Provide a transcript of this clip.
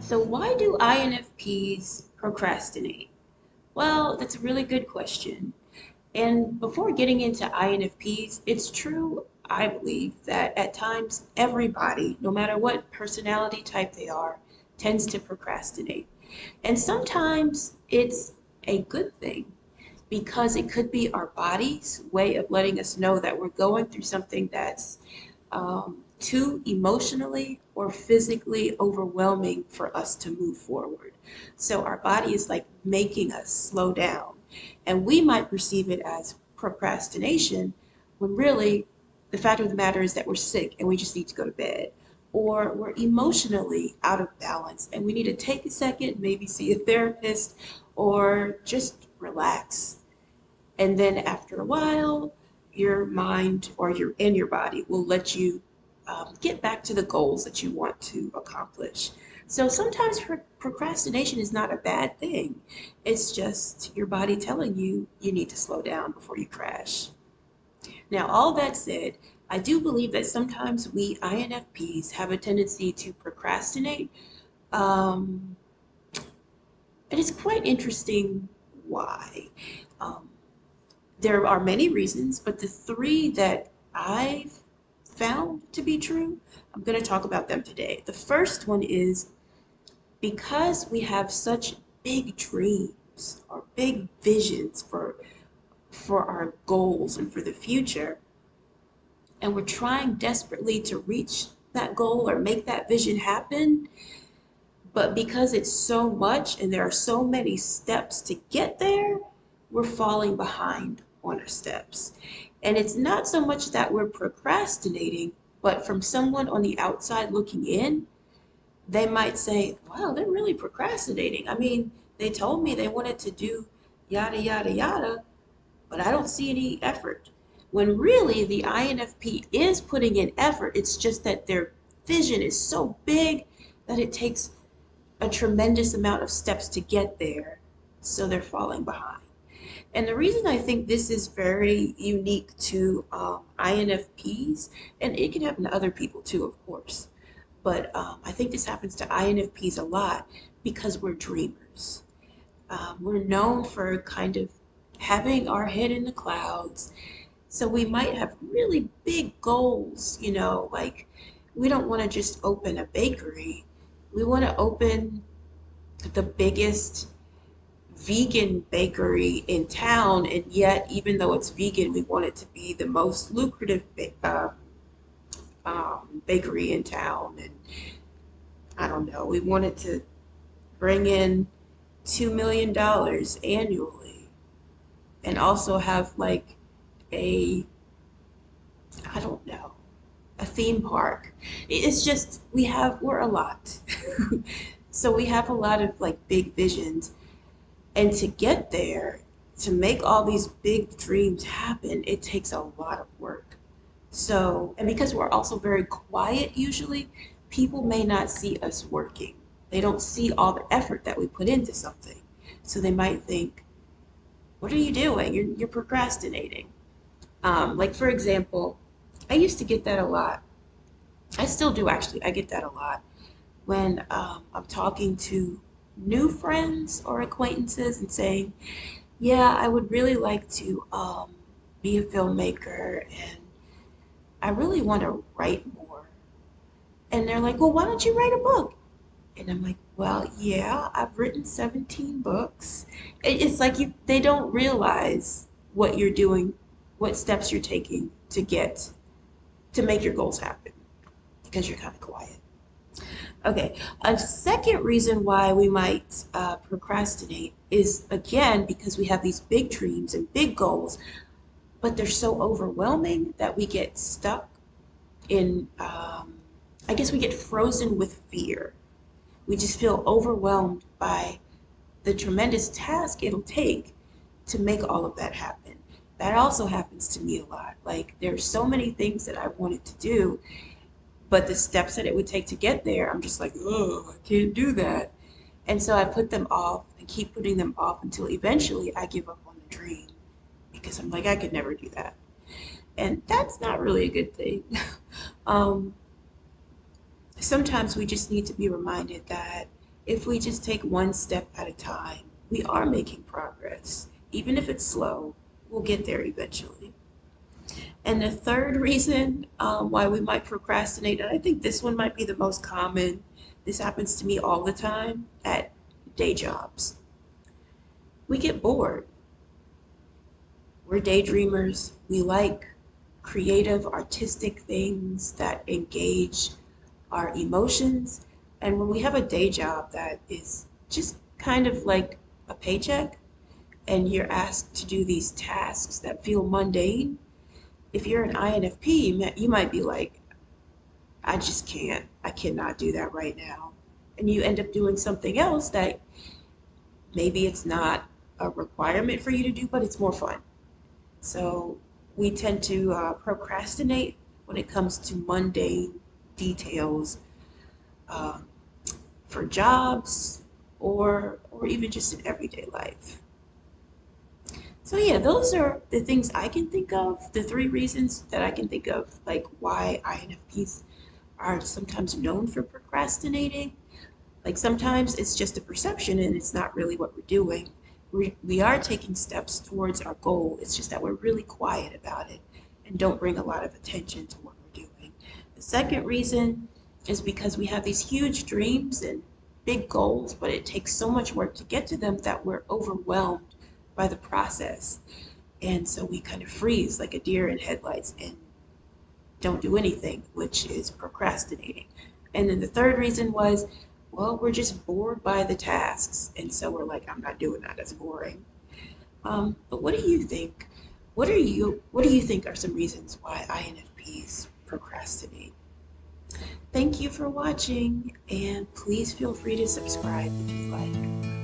So why do INFPs procrastinate? Well, that's a really good question. And before getting into INFPs, it's true, I believe, that at times everybody, no matter what personality type they are, tends to procrastinate. And sometimes it's a good thing because it could be our body's way of letting us know that we're going through something that's too emotionally or physically overwhelming for us to move forward. So our body is like making us slow down. And we might perceive it as procrastination when really the fact of the matter is that we're sick and we just need to go to bed. Or we're emotionally out of balance and we need to take a second, maybe see a therapist, or just relax. And then after a while, your mind or your body will let you get back to the goals that you want to accomplish. So sometimes procrastination is not a bad thing. It's just your body telling you you need to slow down before you crash. Now, all that said, I do believe that sometimes we INFPs have a tendency to procrastinate. Um, and it's quite interesting why. Um, There are many reasons, but the three that I've found to be true, I'm going to talk about them today. The first one is because we have such big dreams or big visions for our goals and for the future, and we're trying desperately to reach that goal or make that vision happen, but because it's so much and there are so many steps to get there, we're falling behind on our steps. And it's not so much that we're procrastinating, but from someone on the outside looking in, they might say, wow, they're really procrastinating. I mean, they told me they wanted to do yada, yada, yada, but I don't see any effort. When really the INFP is putting in effort, it's just that their vision is so big that it takes a tremendous amount of steps to get there, so they're falling behind. And the reason I think this is very unique to INFPs, and it can happen to other people too, of course, but I think this happens to INFPs a lot because we're dreamers. We're known for kind of having our head in the clouds. So we might have really big goals, like we don't want to just open a bakery. We want to open the biggest vegan bakery in town, and yet, even though it's vegan, we want it to be the most lucrative bakery in town. And I don't know, we want it to bring in $2 million annually and also have like a, I don't know, a theme park. It's just, we're a lot. So we have a lot of like big visions. And to get there, to make all these big dreams happen, it takes a lot of work. So, and because we're also very quiet usually, people may not see us working. They don't see all the effort that we put into something. So they might think, what are you doing? You're procrastinating. Like, for example, I used to get that a lot. I still do actually. I get that a lot when I'm talking to new friends or acquaintances and saying, yeah, I would really like to be a filmmaker and I really want to write more. And they're like, well, why don't you write a book? And I'm like, well, yeah, I've written 17 books. It's like they don't realize what you're doing, what steps you're taking to make your goals happen because you're kind of quiet. Okay, a second reason why we might procrastinate is again because we have these big dreams and big goals, but they're so overwhelming that we get stuck in, I guess we get frozen with fear. We just feel overwhelmed by the tremendous task it'll take to make all of that happen. That also happens to me a lot. Like, there's so many things that I wanted to do, but the steps that it would take to get there, I'm just like, oh, I can't do that. And so I put them off and keep putting them off until eventually I give up on the dream because I'm like, I could never do that. And that's not really a good thing. um, Sometimes we just need to be reminded that if we just take one step at a time, we are making progress. Even if it's slow, we'll get there eventually. And the third reason why we might procrastinate, and I think this one might be the most common, this happens to me all the time at day jobs. We get bored. We're daydreamers. We like creative, artistic things that engage our emotions. And when we have a day job that is just kind of like a paycheck, and you're asked to do these tasks that feel mundane, if you're an INFP, you might be like, I just can't. I cannot do that right now. And you end up doing something else that maybe it's not a requirement for you to do, but it's more fun. So we tend to procrastinate when it comes to mundane details um, for jobs or even just in everyday life. So yeah, those are the things I can think of, the three reasons that I can think of, like why INFPs are sometimes known for procrastinating. Like sometimes it's just a perception and it's not really what we're doing. We are taking steps towards our goal. It's just that we're really quiet about it and don't bring a lot of attention to what we're doing. The second reason is because we have these huge dreams and big goals, but it takes so much work to get to them that we're overwhelmed by the process. And so we kind of freeze like a deer in headlights and don't do anything, which is procrastinating. And then the third reason was, well, we're just bored by the tasks. And so we're like, I'm not doing that. That's boring. But what do you think? What do you think are some reasons why INFPs procrastinate? Thank you for watching, and please feel free to subscribe if you like.